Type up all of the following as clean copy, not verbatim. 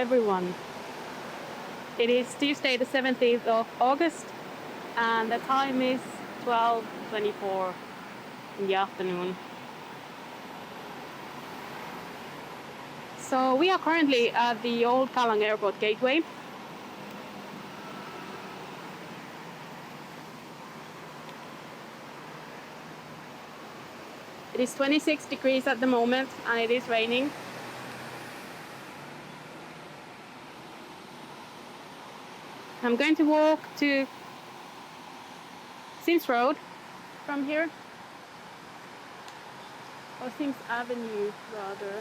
everyone. It is Tuesday the 17th of August and the time is 12:24 in the afternoon. So we are currently at the old Kallang Airport Gateway. It is 26 degrees at the moment and it is raining. I'm going to walk to Sims Road from here, or Sims Avenue rather.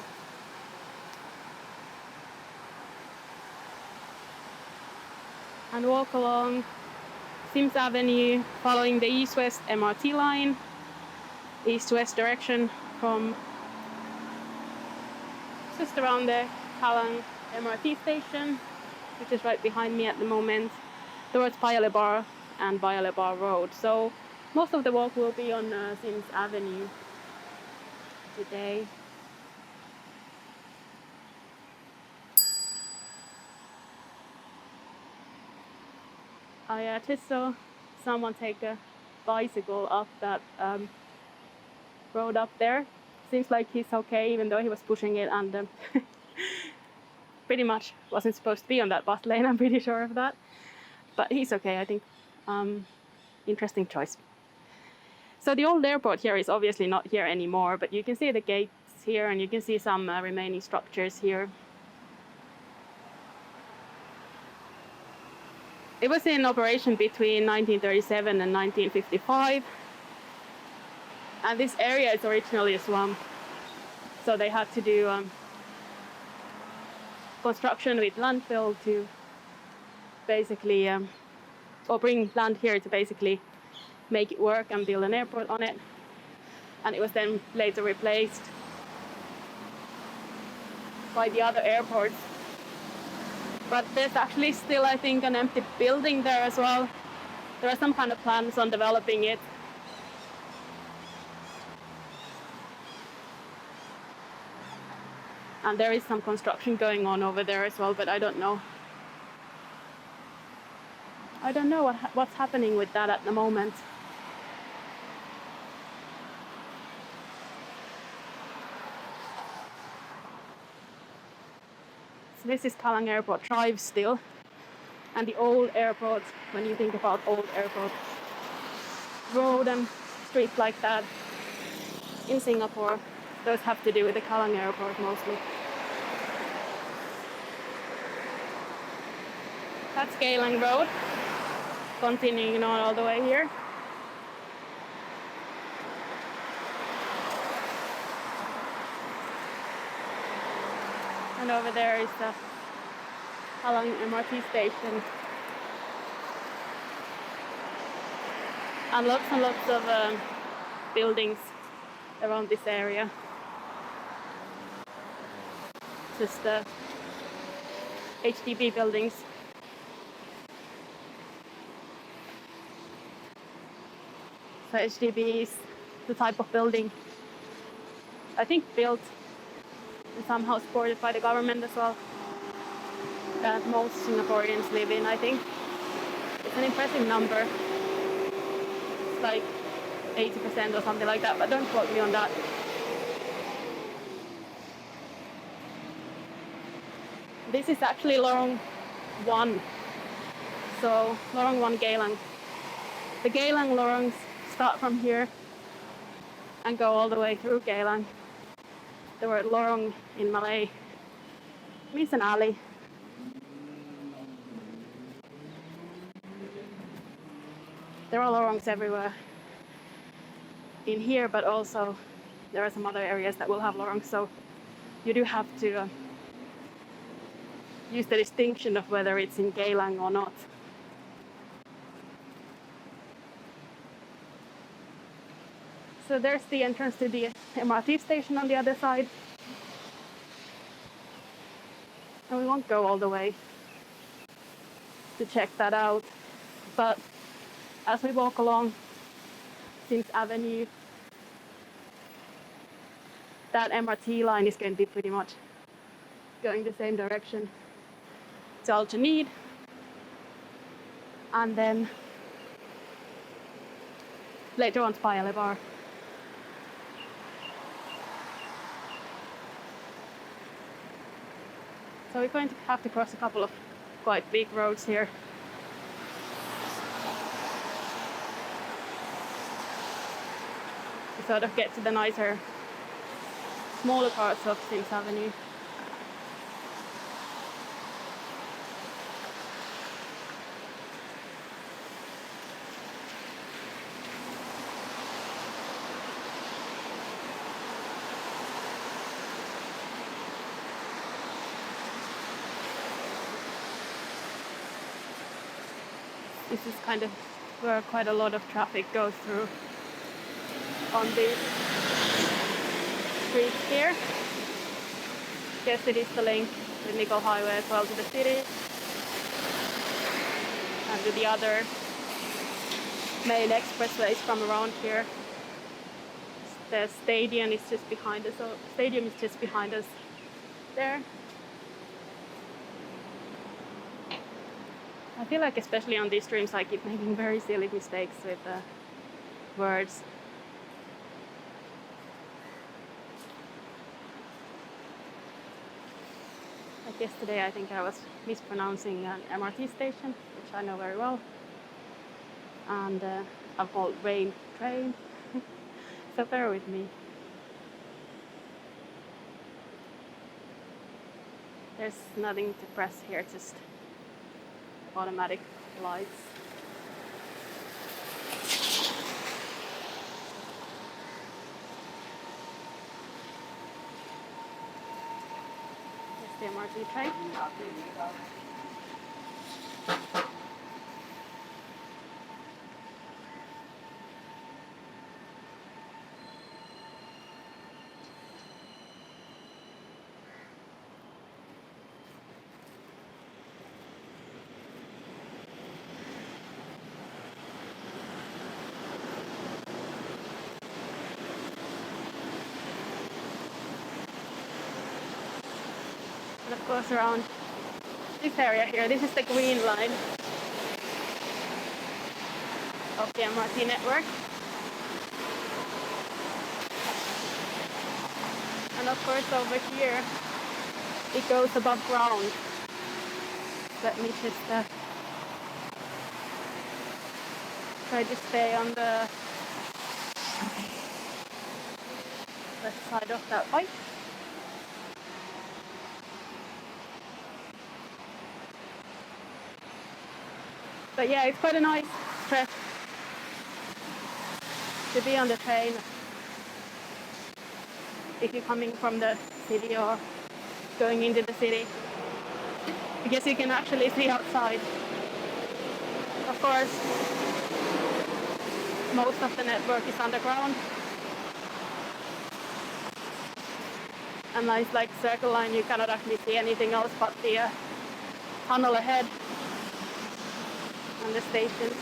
And walk along Sims Avenue following the east-west MRT line, east-west direction from just around the Kallang MRT station, which is right behind me at the moment, towards Paya and Paya Road. So most of the walk will be on Sims Avenue today. I just saw someone take a bicycle up that road up there. Seems like he's okay, even though he was pushing it and pretty much wasn't supposed to be on that bus lane, I'm pretty sure of that. But he's okay, I think. Interesting choice. So the old airport here is obviously not here anymore, but you can see the gates here and you can see some remaining structures here. It was in operation between 1937 and 1955. And this area is originally a swamp. So they had to do construction with landfill to basically, or bring land here to basically make it work and build an airport on it. And it was then later replaced by the other airports. But there's actually still, I think, an empty building there as well. There are some kind of plans on developing it. And there is some construction going on over there as well, but I don't know. I don't know what's happening with that at the moment. So this is Kallang Airport Drive still. And the old airport, when you think about old airport road and streets like that in Singapore, those have to do with the Kallang Airport mostly. That's Geylang Road, continuing on all the way here. And over there is the Kallang MRT station. And lots of buildings around this area. Just HDB buildings. So HDB is the type of building, I think, built and somehow supported by the government as well, that most Singaporeans live in, I think. It's an impressive number. It's like 80% or something like that, but don't quote me on that. This is actually Lorong 1. So Lorong 1 Geylang. The Geylang Lorongs start from here and go all the way through Geylang. The word lorong in Malay means an alley. There are lorongs everywhere in here, but also there are some other areas that will have lorongs, so you do have to use the distinction of whether it's in Geylang or not. So there's the entrance to the MRT station on the other side. And we won't go all the way to check that out. But as we walk along Sims Avenue, that MRT line is going to be pretty much going the same direction. to Aljunied, and then later on to Paya-Lebar. So we're going to have to cross a couple of quite big roads here. To sort of get to the nicer, smaller parts of Sims Avenue. This is kind of where quite a lot of traffic goes through on these streets here. Guess it is the link with Nickel Highway as well to the city and to the other main expressways from around here. The stadium is just behind us. So stadium is just behind us there. I feel like especially on these streams I keep making very silly mistakes with words. Like yesterday I think I was mispronouncing an MRT station, which I know very well. And I've called rain train. So bear with me. There's nothing to press here, just automatic lights. Here's the MRT train. And of course around this area here, this is the green line of the MRT network. And of course over here it goes above ground. Let me just try to stay on the left side of that pipe. But yeah, it's quite a nice trip to be on the train if you're coming from the city or going into the city, because you can actually see outside. Of course, most of the network is underground, and nice like Circle Line, you cannot actually see anything else but the tunnel ahead and the stations.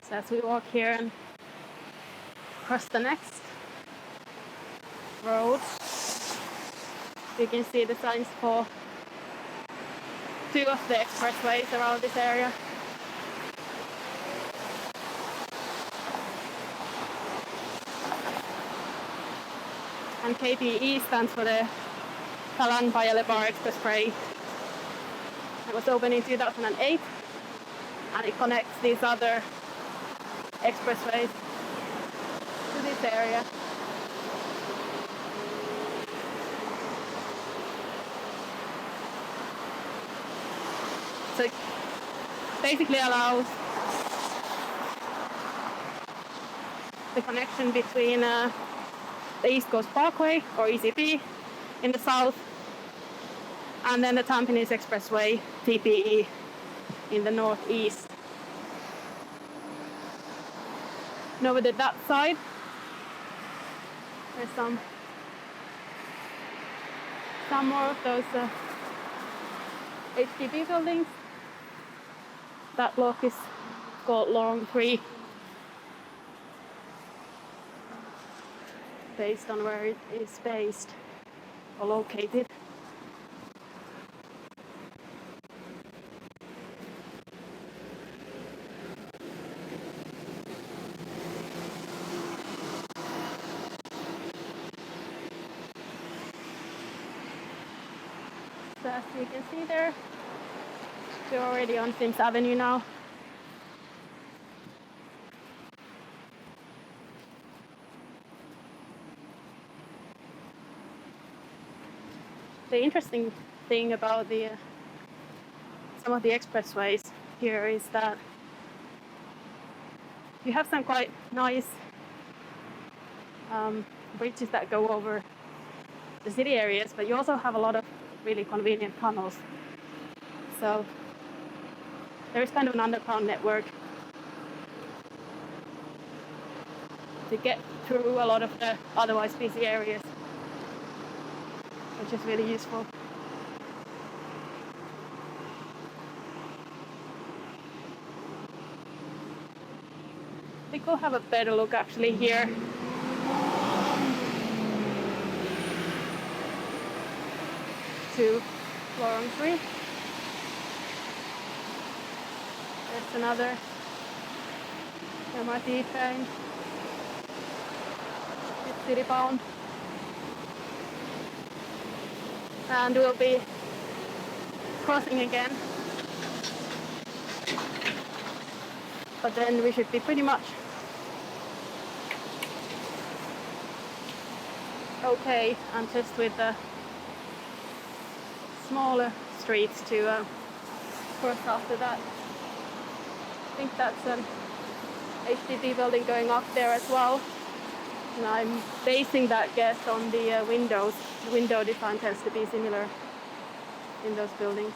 So as we walk here and cross the next road, you can see the signs for two of the expressways around this area. And KPE stands for the Kallang Paya-Lebar Expressway. It was opened in 2008 and it connects these other expressways to this area. basically allows the connection between the East Coast Parkway, or ECP, in the south, and then the Tampines Expressway, TPE, in the northeast. And over that side, there's some more of those HDB buildings. That block is called Long 3, based on where it is based or located. So as you can see there, we're already on Sims Avenue now. The interesting thing about some of the expressways here is that you have some quite nice bridges that go over the city areas, but you also have a lot of really convenient tunnels. So there is kind of an underground network to get through a lot of the otherwise busy areas, which is really useful. I think we'll have a better look actually here. To Lorong 3. There's another MRT train. It's city bound. And we'll be crossing again. But then we should be pretty much okay, and just with the smaller streets to cross after that. I think that's an HDB building going up there as well. And I'm basing that guess on the windows. The window design tends to be similar in those buildings.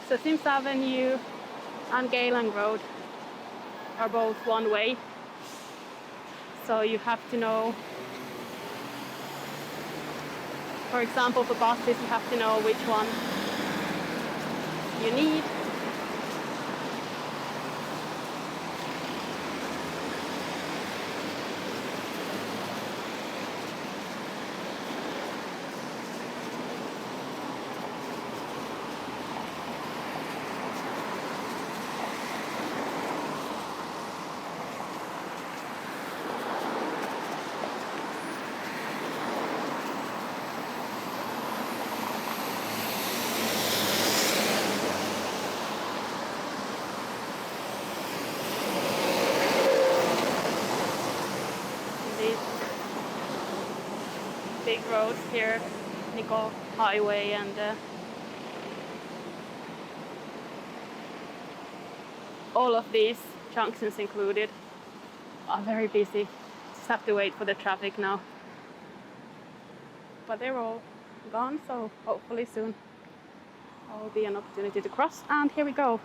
So Sims Avenue and Geylang Road are both one way. So you have to know, for example, for buses, you have to know which one you need. Big roads here, Nickel Highway, and all of these junctions included are very busy. Just have to wait for the traffic now. But they're all gone, so hopefully soon there will be an opportunity to cross. And here we go.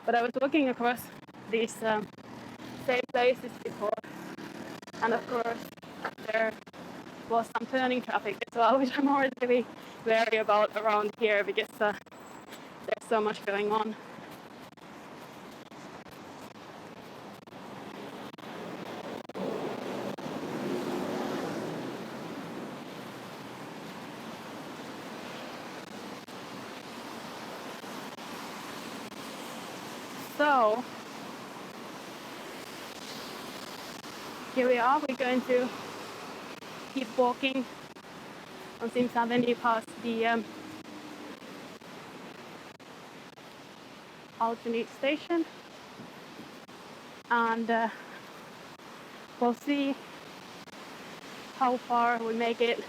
But I was looking across these same places before, and of course there was some turning traffic as well, which I'm always really wary about around here because there's so much going on. So here we are. We're going to keep walking on Sims Avenue past the Aljunied station, and we'll see how far we make it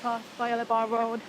past Geylang Road.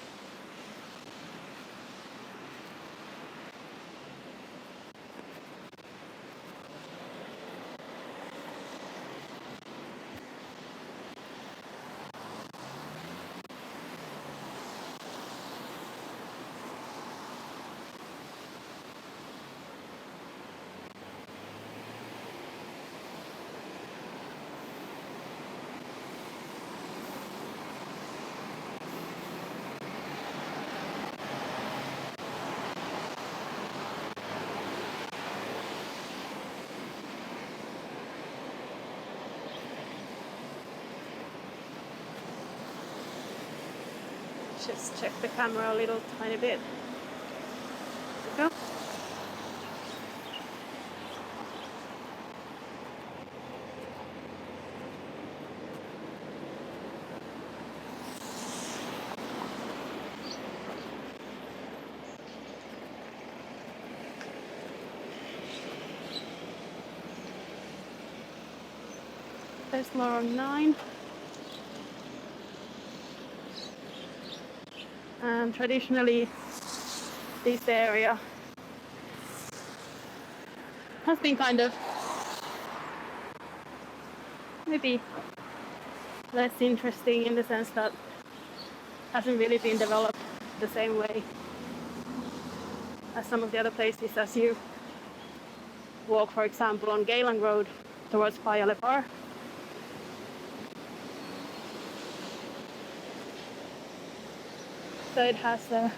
Just check the camera a little tiny bit. There we go. There's more on 9. And traditionally, this area has been kind of maybe less interesting in the sense that hasn't really been developed the same way as some of the other places as you walk, for example, on Geylang Road towards Paya-Lebar. So it has a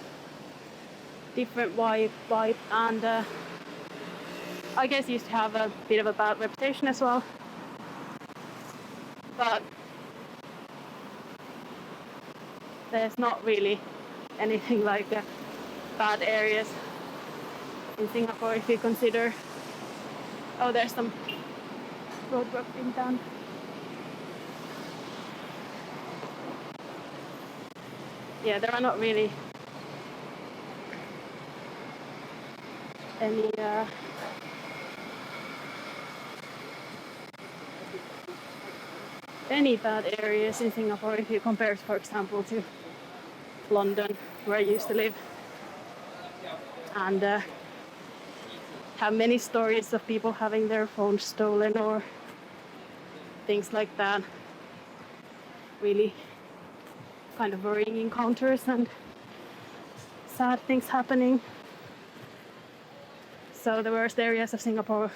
different vibe and I guess used to have a bit of a bad reputation as well. But there's not really anything like bad areas in Singapore if you consider. Oh, there's some roadwork being done. Yeah, there are not really any bad areas in Singapore if you compare, for example, to London, where I used to live, and have many stories of people having their phones stolen or things like that. Really kind of worrying encounters and sad things happening. So the worst areas of Singapore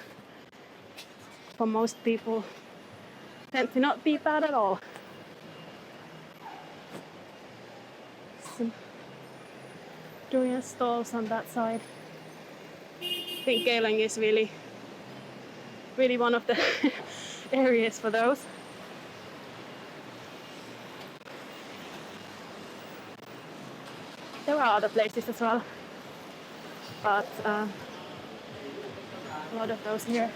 for most people tend to not be bad at all. Some durian stalls on that side. I think Geylang is really one of the areas for those. There are other places as well, but a lot of those here.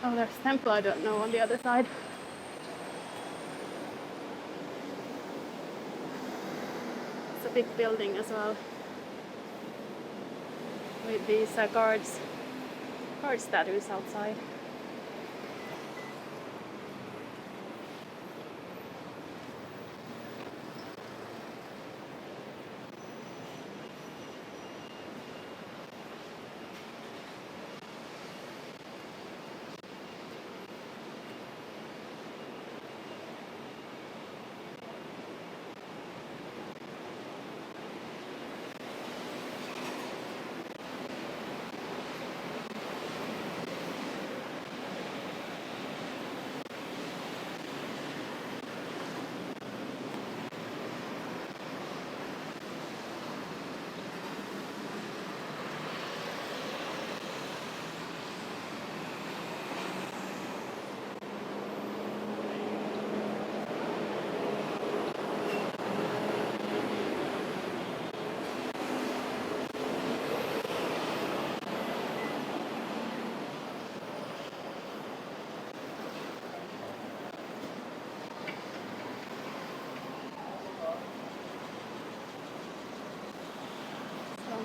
Oh, there's a temple I don't know on the other side. It's a big building as well, with these guard statues outside.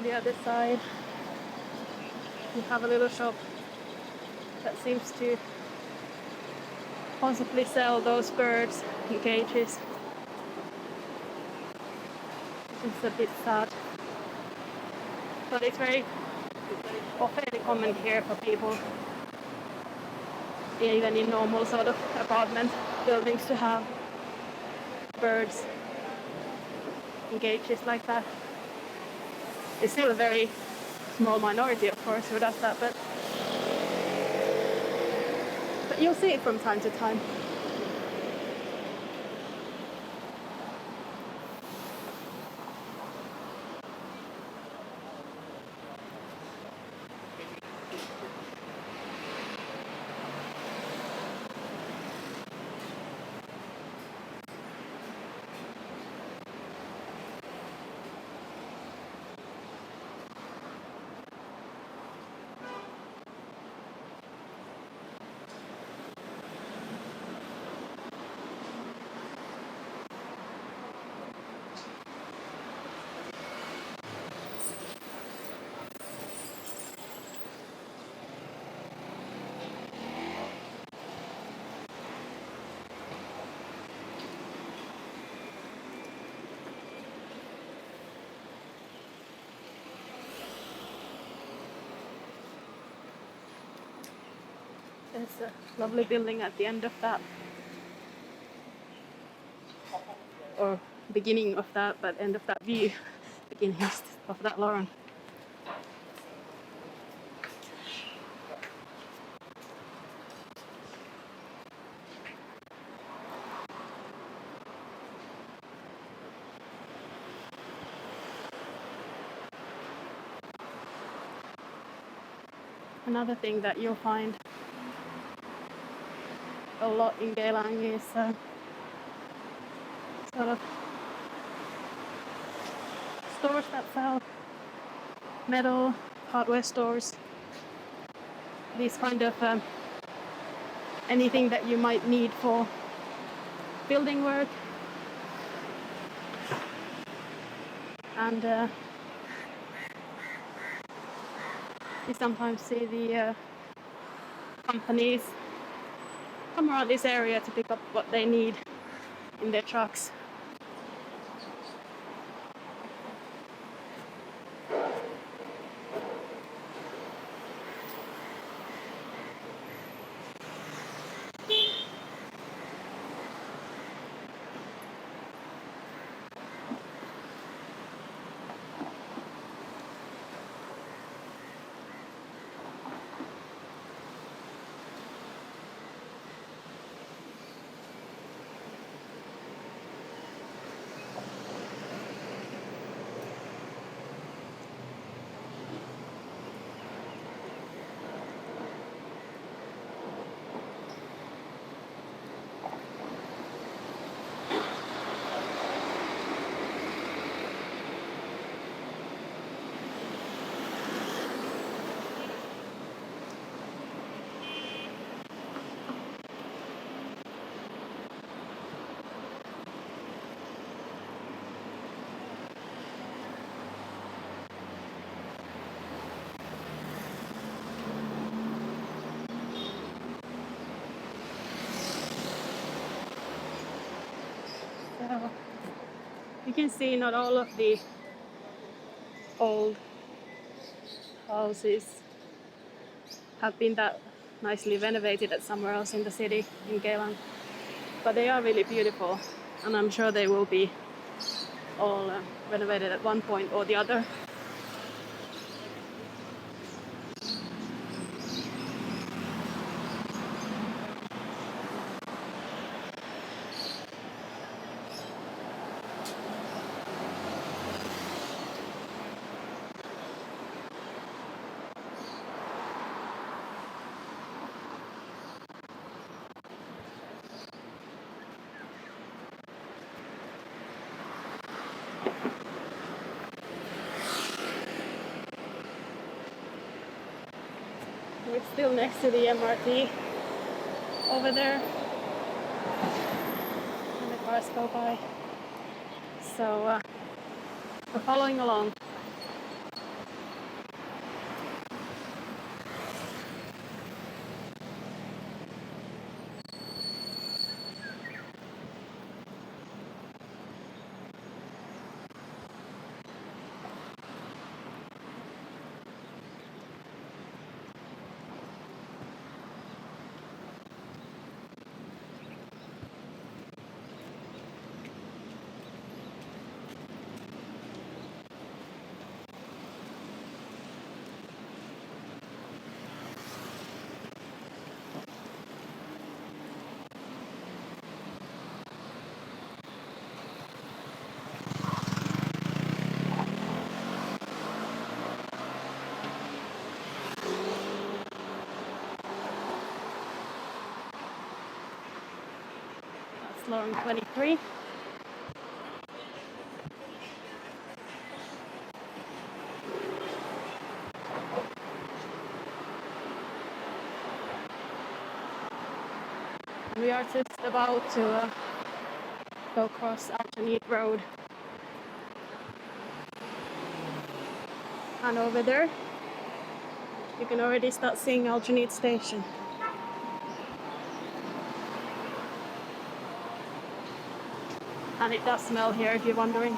the other side, you have a little shop that seems to possibly sell those birds in cages. It's a bit sad, but it's very fairly common here for people, even in normal sort of apartment buildings, to have birds in cages like that. It's still a very small minority, of course, who does that, but you'll see it from time to time. There's a lovely building at the end of that, or beginning of that, but end of that view, beginning of that lawn. Another thing that you'll find a lot in Geylang is sort of stores that sell metal, hardware stores, these kind of anything that you might need for building work. And you sometimes see the companies come around this area to pick up what they need in their trucks. So you can see not all of the old houses have been that nicely renovated at somewhere else in the city, in Geylang, but they are really beautiful, and I'm sure they will be all renovated at one point or the other. We're still next to the MRT over there, and the cars go by. So we're following along. long 23. We are just about to go across Aljunied Road. And over there, you can already start seeing Aljunied Station. And it does smell here, if you're wondering.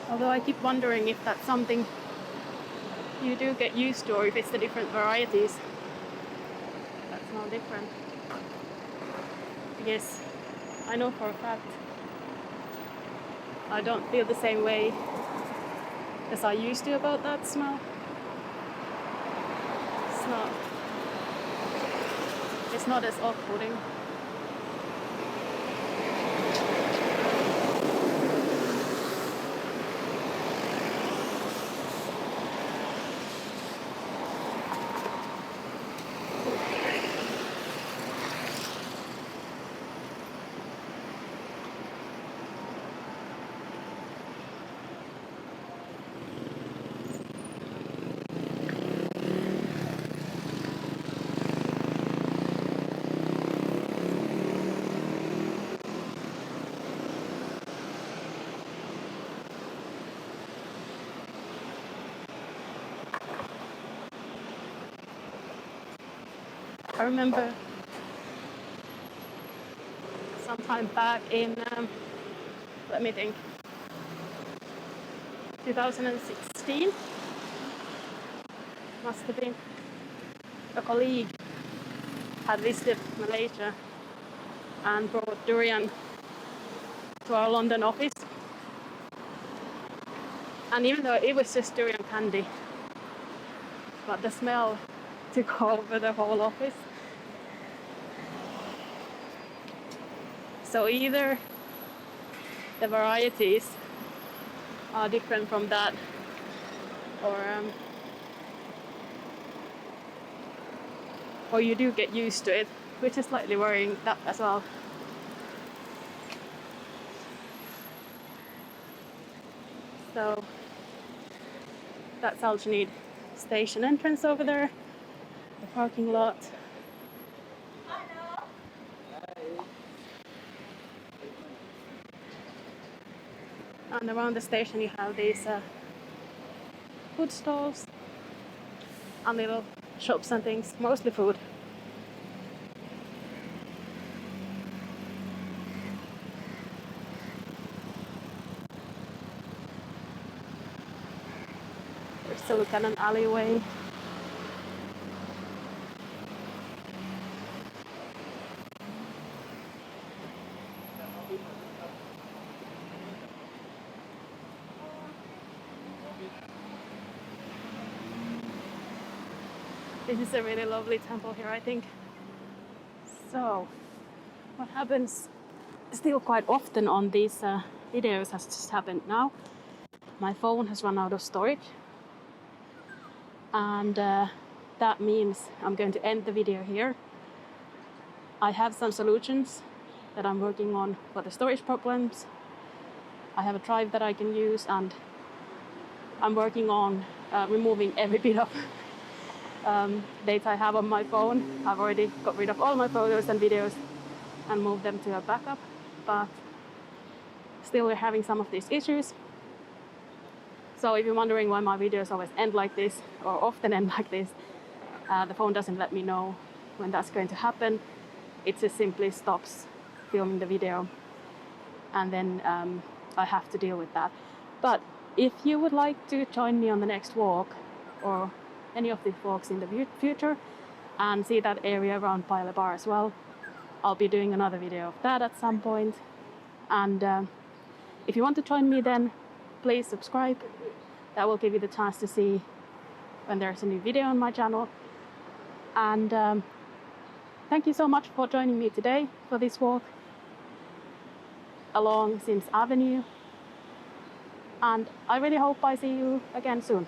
Although I keep wondering if that's something you do get used to, or if it's the different varieties that smell different. Because I know for a fact I don't feel the same way as I used to about that smell. It's not as off-putting. I remember sometime back in, let me think, 2016, must have been, a colleague had visited Malaysia and brought durian to our London office. And even though it was just durian candy, but the smell took over the whole office. So either the varieties are different from that, or you do get used to it, which is slightly worrying that as well. So that's Aljunied Station entrance over there, the parking lot. And around the station you have these food stalls and little shops and things, mostly food. We're still looking at an alleyway. This is a really lovely temple here, I think. So, what happens still quite often on these videos has just happened now. My phone has run out of storage. And that means I'm going to end the video here. I have some solutions that I'm working on for the storage problems. I have a drive that I can use, and I'm working on removing every bit of data I have on my phone. I've already got rid of all my photos and videos and moved them to a backup, but still we're having some of these issues. So if you're wondering why my videos always end like this, or often end like this, the phone doesn't let me know when that's going to happen. It just simply stops filming the video, and then I have to deal with that. But if you would like to join me on the next walk, or any of these walks in the future, and see that area around Pile Bar as well, I'll be doing another video of that at some point. And If you want to join me, then please subscribe. That will give you the chance to see when there's a new video on my channel. And thank you so much for joining me today for this walk along Sims Avenue. And I really hope I see you again soon.